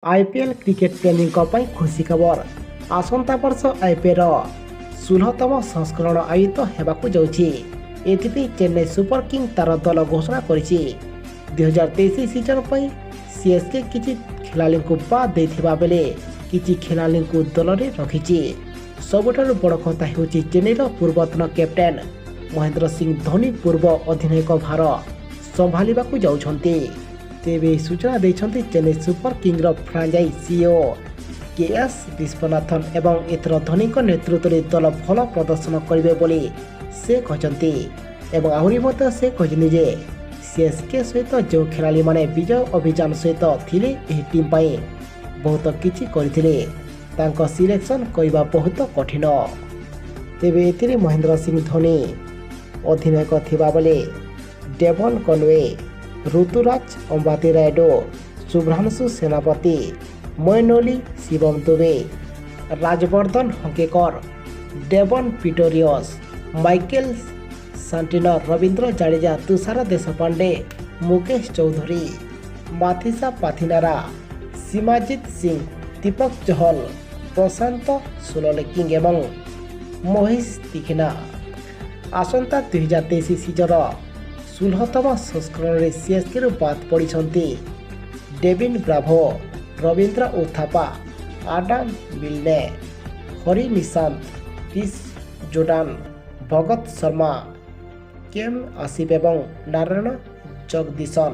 IPL cricket प्रेमीଙ୍କ ପାଇଁ ଖୁସି ଖବର। ଆସନ୍ତା ବର୍ଷ ଆଇପିଏଲ୍ର 16ତମ ସଂସ୍କରଣ ଆୟୋଜିତ ହେବାକୁ ଯାଉଛି। ଏଥିପାଇଁ ଚେନ୍ନାଇ ସୁପର କିଙ୍ଗ ତାର ଦଳ ଘୋଷଣା କରିଛି। 2023 ସିଜନ୍ ପାଇଁ ସିଏସ୍କେ କିଛି ଖେଳାଳିଙ୍କୁ ବାଦ୍ ଦେଇଥିବା ବେଳେ କିଛି ଖେଳାଳିଙ୍କୁ ଦଳରେ ରଖିଛି। ସବୁଠାରୁ ବଡ଼ କଥା ହେଉଛି ଚେନ୍ନାଇର ପୂର୍ବତନ କ୍ୟାପ୍ଟେନ୍ ମହେନ୍ଦ୍ର ସିଂ ଧୋନି ପୂର୍ବ ଅଧିନାୟକ ଭାର ସମ୍ଭାଳିବାକୁ ଯାଉଛନ୍ତି। ତେବେ ସୂଚନା ଦେଇଛନ୍ତି ଚେନ୍ନାଇ ସୁପର କିଙ୍ଗର ଫ୍ରାଞ୍ଚାଇଜ୍ ସିଇଓ କେଏସ୍ ବିଶ୍ୱନାଥନ୍ ଏବଂ ଏଥର ଧୋନିଙ୍କ ନେତୃତ୍ୱରେ ଦଳ ଭଲ ପ୍ରଦର୍ଶନ କରିବେ ବୋଲି ସେ କହିଛନ୍ତି। ଏବଂ ଆହୁରି ମଧ୍ୟ ସେ କହିଛନ୍ତି ଯେ ସିଏସ୍କେ ସହିତ ଯେଉଁ ଖେଳାଳିମାନେ ବିଜୟ ଅଭିଯାନ ସହିତ ଥିଲେ ଏହି ଟିମ୍ ପାଇଁ ବହୁତ କିଛି କରିଥିଲେ, ତାଙ୍କ ସିଲେକ୍ସନ୍ କରିବା ବହୁତ କଠିନ। ତେବେ ଏଥିରେ ମହେନ୍ଦ୍ର ସିଂ ଧୋନି ଅଧିନାୟକ ଥିବାବେଳେ ଡେଭନ୍ କନୱେ, ଋତୁରାଜ ଅମ୍ବାତି ରାୟଡୁ, ଶୁଭ୍ରାଂଶୁ ସେନାପତି, ମୋଇନ୍ ଅଲି, ଶିବମ ଦୁବେ, ରାଜବର୍ଦ୍ଧନ ହଙ୍କେକର, ଡେଭନ୍ ପିଟୋରିୟସ୍, ମାଇକେଲ ସାଣ୍ଟିନର, ରବୀନ୍ଦ୍ର ଜାଡେଜା, ତୁଷାର ଦେଶପାଣ୍ଡେ, ମୁକେଶ ଚୌଧୁରୀ, ମାଥିସା ପାଥିନାରା, ସିମରଜିତ୍ ସିଂ, ଦୀପକ ଚହଲ, ପ୍ରଶାନ୍ତ ସୁଲଲେକିଙ୍ଗ ଏବଂ ମହେଶ ତିକ୍ଷନା ଆସନ୍ତା 2023 ସିଜନ୍ର 16ତମ ସଂସ୍କରଣରେ ସିଏସ୍କେରୁ ବାଦ୍ ପଡ଼ିଛନ୍ତି Dwayne Bravo, Rabindra Uthappa, Adam Milne, Hari Nishanth, Chris Jordan, Bhagat Sharma, KM Asif ଏବଂ ନାରାୟଣ ଜଗଦୀଶନ।